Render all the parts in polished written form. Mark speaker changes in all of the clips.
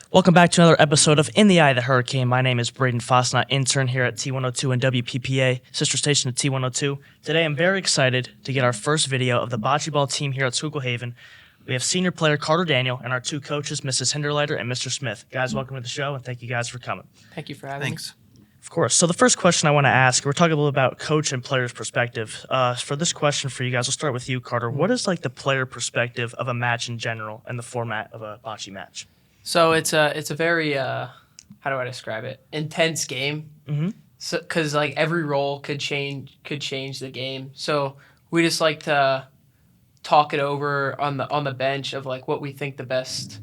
Speaker 1: Welcome back to another episode of In the Eye of the Hurricane. My name is Brayden Fosnot, intern here at T102 and WPPA, sister station of T102. Today I'm very excited to get our first video of the bocce ball team here at Schuylkill Haven. We have senior player Carter Daniel and our two coaches, Mrs. Hinderleiter and Mr. Smith. Guys, welcome to the show, and thank you guys for coming.
Speaker 2: Thank you for having me.
Speaker 1: Of course. So the first question I want to ask, we're talking a little about coach and player's perspective. For this question for you guys, we'll start with you, Carter. What is like the player perspective of a match in general and the format of a bocce match?
Speaker 2: So it's a very how do I describe it? Intense game.
Speaker 1: Mm-hmm.
Speaker 2: So because like every role could change the game. So we just like to talk it over on the bench of like what we think the best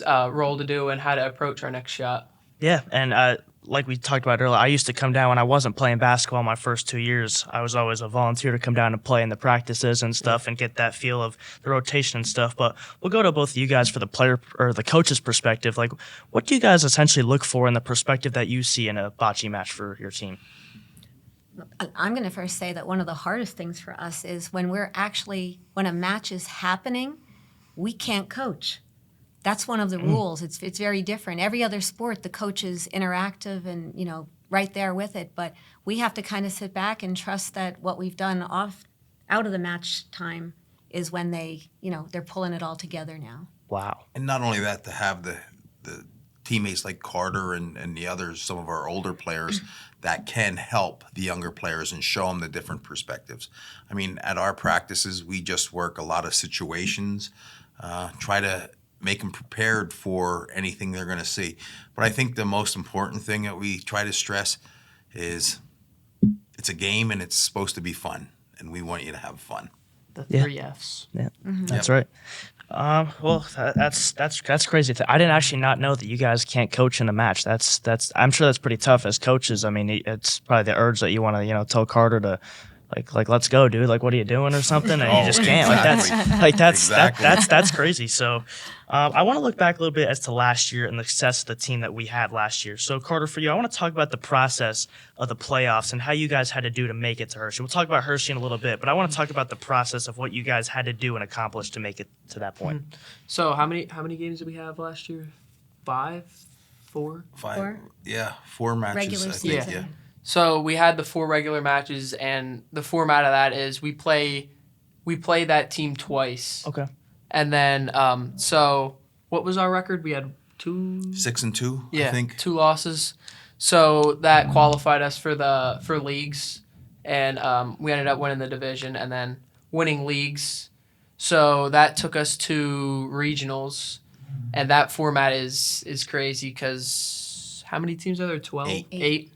Speaker 2: role to do and how to approach our next shot.
Speaker 1: Yeah, and like we talked about earlier, I used to come down when I wasn't playing basketball my first 2 years. I was always a volunteer to come down and play in the practices and stuff and get that feel of the rotation and stuff. But we'll go to both of you guys for the player or the coach's perspective. Like, what do you guys essentially look for in the perspective that you see in a bocce match for your team?
Speaker 3: I'm going to first say that one of the hardest things for us is when a match is happening, we can't coach. That's one of the rules. It's very different. Every other sport, the coach is interactive and, right there with it. But we have to kind of sit back and trust that what we've done out of the match time is when they're pulling it all together now.
Speaker 1: Wow.
Speaker 4: And not only that, to have the teammates like Carter and the others, some of our older players, that can help the younger players and show them the different perspectives. I mean, at our practices, we just work a lot of situations, try to make them prepared for anything they're going to see. But I think the most important thing that we try to stress is it's a game and it's supposed to be fun, and we want you to have fun.
Speaker 2: The three Fs.
Speaker 1: Yeah, that's right. Well, that's crazy. I didn't actually not know that you guys can't coach in a match. That's I'm sure that's pretty tough as coaches. I mean, it's probably the urge that you want to tell Carter to like let's go, dude. Like, what are you doing or something? And you just can't. That's crazy. So I want to look back a little bit as to last year and the success of the team that we had last year. So Carter, for you, I want to talk about the process of the playoffs and how you guys had to do to make it to Hershey. We'll talk about Hershey in a little bit, but I want to talk about the process of what you guys had to do and accomplish to make it to that point.
Speaker 2: So how many games did we have last year? 5? 4?
Speaker 4: 5.
Speaker 3: Four?
Speaker 4: Yeah, 4 matches.
Speaker 3: Regular
Speaker 4: I think,
Speaker 3: season.
Speaker 4: yeah.
Speaker 2: So we had the 4 regular matches, and the format of that is we play that team twice.
Speaker 1: Okay.
Speaker 2: And then so what was our record? We had 2
Speaker 4: 6-2,
Speaker 2: yeah,
Speaker 4: I think.
Speaker 2: 2 losses. So that qualified us for leagues, and we ended up winning the division and then winning leagues. So that took us to regionals, and that format is crazy because how many teams are there? 12? 8.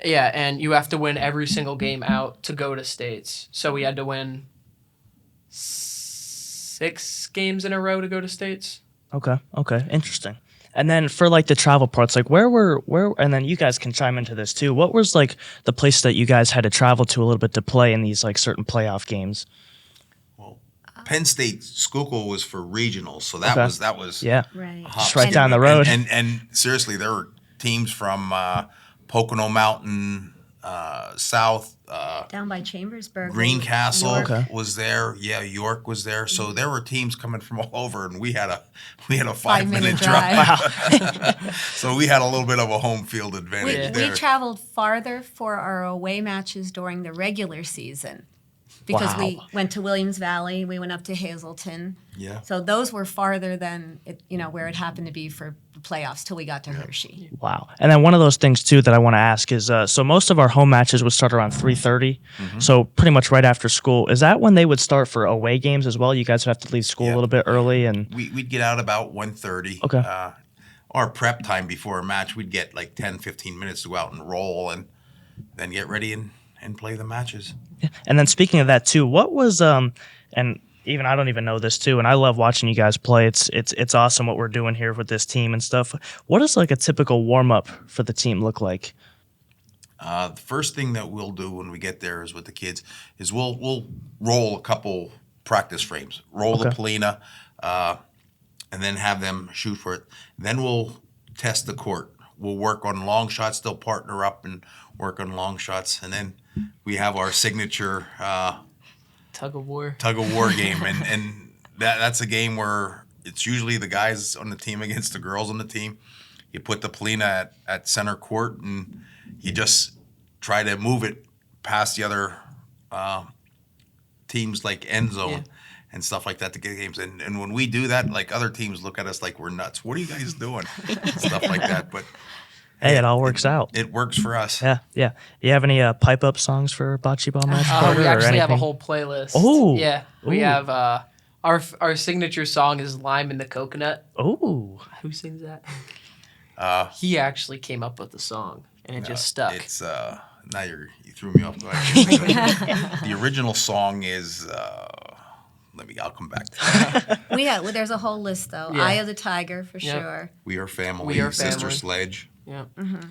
Speaker 2: Yeah, and you have to win every single game out to go to states. So we had to win 6 games in a row to go to states.
Speaker 1: Okay. Interesting. And then for like the travel parts, like where and then you guys can chime into this too. What was like the place that you guys had to travel to a little bit to play in these like certain playoff games?
Speaker 4: Well, Penn State Schuylkill was for regionals, so that was
Speaker 1: Yeah.
Speaker 3: Right.
Speaker 1: Just right down the road.
Speaker 4: And seriously, there were teams from Pocono Mountain, South,
Speaker 3: Down by Chambersburg.
Speaker 4: Greencastle
Speaker 3: York.
Speaker 4: was there. Yeah, York was there. So there were teams coming from all over, and we had a 5-minute drive. So we had a little bit of a home field advantage there.
Speaker 3: We traveled farther for our away matches during the regular season because we went to Williams Valley. We went up to Hazleton.
Speaker 4: Yeah.
Speaker 3: So those were farther than where it happened to be for the playoffs till we got to Hershey.
Speaker 1: Wow. And then one of those things too that I want to ask is so most of our home matches would start around 3:30. So pretty much right after school. Is that when they would start for away games as well? You guys would have to leave school a little bit early and
Speaker 4: We'd get out about 1:30.
Speaker 1: Okay.
Speaker 4: Our prep time before a match, we'd get like 10, 15 minutes to go out and roll and then get ready and play the matches.
Speaker 1: And then speaking of that too, what was and even I don't even know this too, and I love watching you guys play. It's awesome what we're doing here with this team and stuff. What does like a typical warm up for the team look like?
Speaker 4: The first thing that we'll do when we get there is with the kids is we'll roll a couple practice frames, roll the Polina, and then have them shoot for it. Then we'll test the court. We'll work on long shots. They'll partner up and work on long shots, and then we have our signature
Speaker 2: Tug of war
Speaker 4: game, and that's a game where it's usually the guys on the team against the girls on the team. You put the Polina at center court, and you just try to move it past the other teams like end zone and stuff like that to get games. And when we do that, like other teams look at us like we're nuts. What are you guys doing? Stuff like that. But
Speaker 1: Hey, it all works out.
Speaker 4: It works for us.
Speaker 1: Yeah, yeah. Do you have any pipe up songs for bocce ball match? Carter,
Speaker 2: We
Speaker 1: or
Speaker 2: actually have a
Speaker 1: anything?
Speaker 2: whole playlist.
Speaker 1: Oh.
Speaker 2: Yeah. We
Speaker 1: Ooh.
Speaker 2: have our signature song is Lime in the Coconut.
Speaker 1: Oh,
Speaker 2: Who sings that?
Speaker 4: He
Speaker 2: actually came up with the song, and it just stuck.
Speaker 4: It's now you threw me off. The original song is I'll come back to that.
Speaker 3: There's a whole list though.
Speaker 2: Yeah.
Speaker 3: Eye of the Tiger for
Speaker 2: Yep.
Speaker 3: sure.
Speaker 4: We Are Family,
Speaker 2: We Are
Speaker 4: Sister
Speaker 2: Family.
Speaker 4: Sledge.
Speaker 2: Yeah.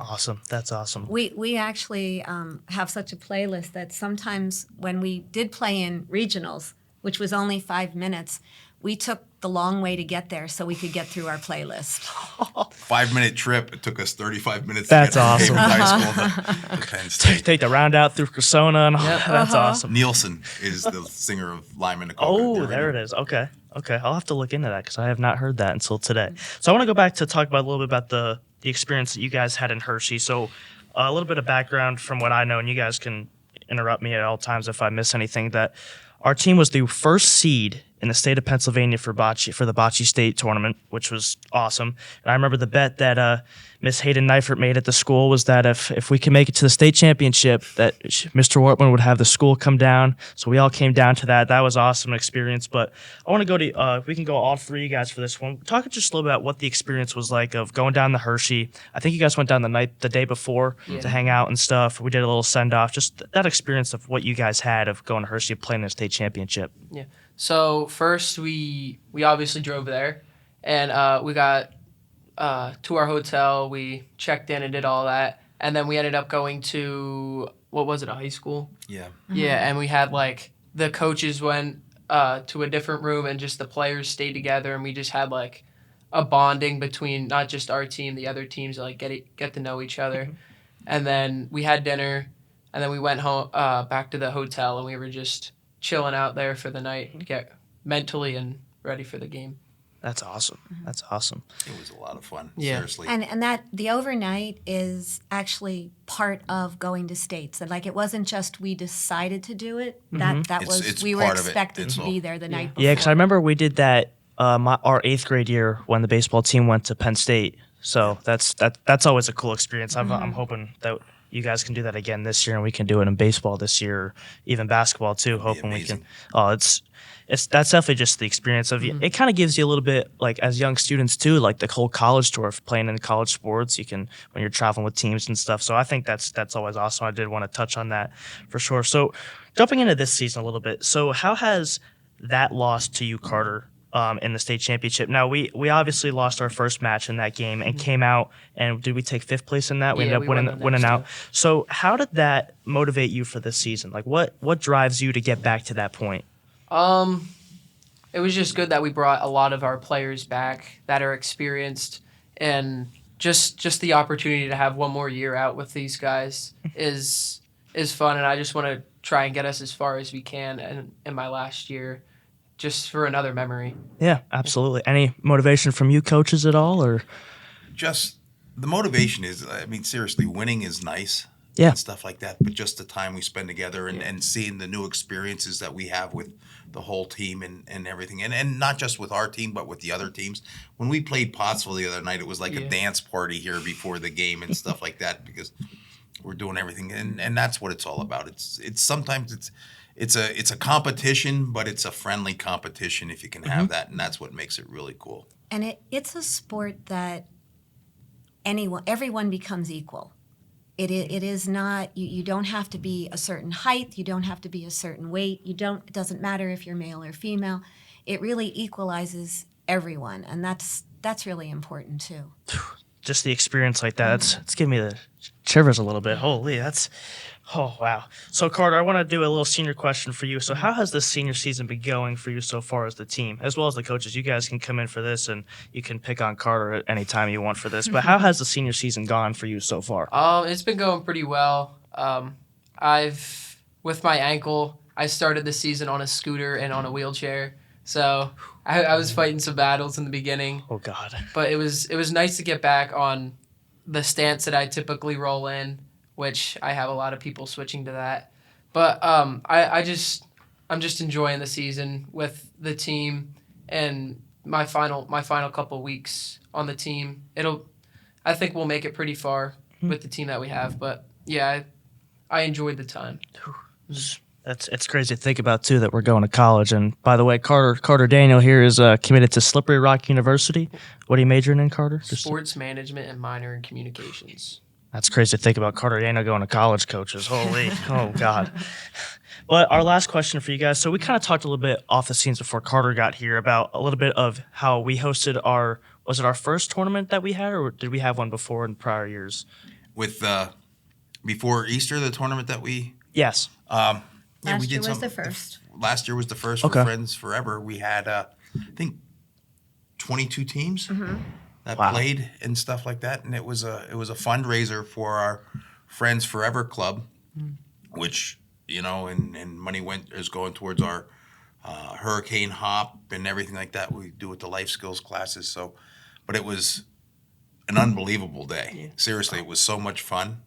Speaker 1: awesome. That's awesome.
Speaker 3: We actually have such a playlist that sometimes when we did play in regionals, which was only 5 minutes, we took the long way to get there so we could get through our playlist.
Speaker 4: 5-minute trip. It took us 35 minutes
Speaker 1: That's
Speaker 4: to get
Speaker 1: awesome.
Speaker 4: from Haven High School to Penn State.
Speaker 1: Take the round out through Persona and all. That's awesome.
Speaker 4: Nielsen is the singer of Lime and the
Speaker 1: Oh,
Speaker 4: Coconut.
Speaker 1: there it is. Okay. I'll have to look into that because I have not heard that until today. So I want to go back to talk about a little bit about the experience that you guys had in Hershey. So a little bit of background from what I know, and you guys can interrupt me at all times if I miss anything, that our team was the first seed in the state of Pennsylvania for the Bocce State tournament, which was awesome. And I remember the bet that Miss Hayden Neifert made at the school was that if we can make it to the state championship, that Mr. Wortman would have the school come down. So we all came down to that. That was an awesome experience. But I want to go to we can go all three of you guys for this one. Talk just a little bit about what the experience was like of going down to Hershey. I think you guys went down the day before to hang out and stuff. We did a little send off. Just that experience of what you guys had of going to Hershey playing in a state championship.
Speaker 2: Yeah. So first we obviously drove there, and we got to our hotel. We checked in and did all that, and then we ended up going to what was it, a high school?
Speaker 4: Yeah.
Speaker 2: Yeah, and we had like the coaches went to a different room, and just the players stayed together, and we just had like a bonding between not just our team, the other teams, like get to know each other, and then we had dinner, and then we went home back to the hotel, and we were just chilling out there for the night to get mentally and ready for the game.
Speaker 1: That's awesome. That's awesome.
Speaker 4: It was a lot of fun.
Speaker 2: Yeah.
Speaker 4: Seriously.
Speaker 3: And that the overnight is actually part of going to states. And like it wasn't just we decided to do it. That
Speaker 4: It's
Speaker 3: we were
Speaker 4: part of it.
Speaker 3: expected
Speaker 4: It's
Speaker 3: to
Speaker 4: all-
Speaker 3: be there the night before.
Speaker 1: Yeah, because I remember we did that our 8th grade year when the baseball team went to Penn State. So that's always a cool experience. I'm hoping that you guys can do that again this year, and we can do it in baseball this year, or even basketball too. Hoping we can.
Speaker 4: amazing.
Speaker 1: Oh, it's that's definitely just the experience of it. Kind of gives you a little bit like as young students too, like the whole college tour of playing in college sports. You can when you're traveling with teams and stuff. So I think that's always awesome. I did want to touch on that for sure. So jumping into this season a little bit. So how has that loss to you, Carter, in the state championship? Now we obviously lost our first match in that game and came out, and did we take 5th place in that? We
Speaker 2: Yeah,
Speaker 1: ended up
Speaker 2: we won the
Speaker 1: winning
Speaker 2: next
Speaker 1: out. So how did that motivate you for this season? Like what drives you to get back to that point?
Speaker 2: It was just good that we brought a lot of our players back that are experienced, and just the opportunity to have one more year out with these guys is fun, and I just want to try and get us as far as we can in my last year, just for another memory.
Speaker 1: Yeah, absolutely. Any motivation from you coaches at all, or?
Speaker 4: Just the motivation is, I mean, seriously, winning is nice.
Speaker 1: Yeah.
Speaker 4: And stuff like that. But just the time we spend together and seeing the new experiences that we have with the whole team and everything. And not just with our team, but with the other teams. When we played Pottsville the other night, it was like a dance party here before the game and stuff like that, because we're doing everything. And that's what it's all about. It's sometimes it's a competition, but it's a friendly competition if you can have that. And that's what makes it really cool.
Speaker 3: And it's a sport that everyone becomes equal. It is not, you don't have to be a certain height, you don't have to be a certain weight, it doesn't matter if you're male or female. It really equalizes everyone, and that's really important too.
Speaker 1: Just the experience like that, it's giving me the shivers a little bit. Holy, oh wow. So Carter, I want to do a little senior question for you. So how has this senior season been going for you so far as the team, as well as the coaches? You guys can come in for this, and you can pick on Carter at any time you want for this. But how has the senior season gone for you so far?
Speaker 2: It's been going pretty well. With my ankle, I started the season on a scooter and on a wheelchair. So I was fighting some battles in the beginning,
Speaker 1: Oh God.
Speaker 2: but it was nice to get back on the stance that I typically roll in, which I have a lot of people switching to that. But I'm just enjoying the season with the team and my final couple weeks on the team. I think we'll make it pretty far with the team that we have. But yeah, I enjoyed the time.
Speaker 1: It's crazy to think about too that we're going to college. And by the way, Carter Daniel here is committed to Slippery Rock University. What are you majoring in, Carter?
Speaker 2: Sports management and minor in communications.
Speaker 1: That's crazy to think about Carter Daniel going to college, coaches. Holy, oh God. But our last question for you guys. So we kind of talked a little bit off the scenes before Carter got here about a little bit of how we hosted was it our first tournament that we had, or did we have one before in prior years?
Speaker 4: With before Easter, the tournament that we
Speaker 1: Yes.
Speaker 4: yeah,
Speaker 3: Last year was the first.
Speaker 4: Last year was the first
Speaker 1: Okay.
Speaker 4: for Friends Forever. We had I think 22 teams that
Speaker 1: Wow.
Speaker 4: played and stuff like that, and it was a fundraiser for our Friends Forever club, which and money is going towards our hurricane hop and everything like that we do with the life skills classes. So, but it was an unbelievable day. Seriously, it was so much fun.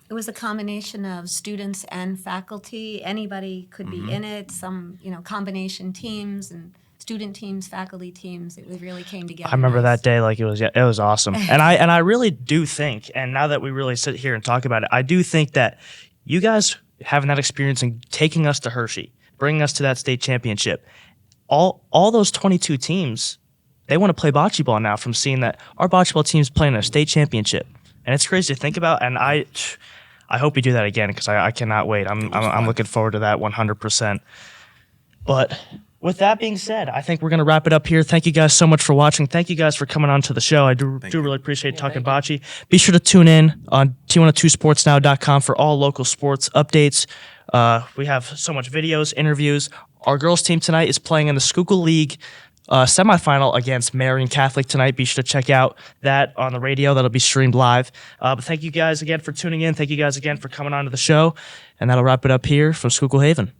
Speaker 3: It was a combination of students and faculty. Anybody could be in it. Some, combination teams and student teams, faculty teams. It really came together.
Speaker 1: I remember
Speaker 3: nice.
Speaker 1: that day like it was awesome. And I really do think, and now that we really sit here and talk about it, I do think that you guys having that experience and taking us to Hershey, bringing us to that state championship, all those 22 teams, they want to play bocce ball now from seeing that our bocce ball team's playing a state championship. And it's crazy to think about, and I hope we do that again because I cannot wait. I'm looking forward to that 100%. But with that being said, I think we're going to wrap it up here. Thank you guys so much for watching. Thank you guys for coming on to the show. I do really appreciate talking bocce. Be sure to tune in on T102sportsnow.com for all local sports updates. We have so much videos, interviews. Our girls team tonight is playing in the Schuylkill League semifinal against Marian Catholic tonight. Be sure to check out that on the radio. That'll be streamed live. But thank you guys again for tuning in. Thank you guys again for coming on to the show. And that'll wrap it up here from Schuylkill Haven.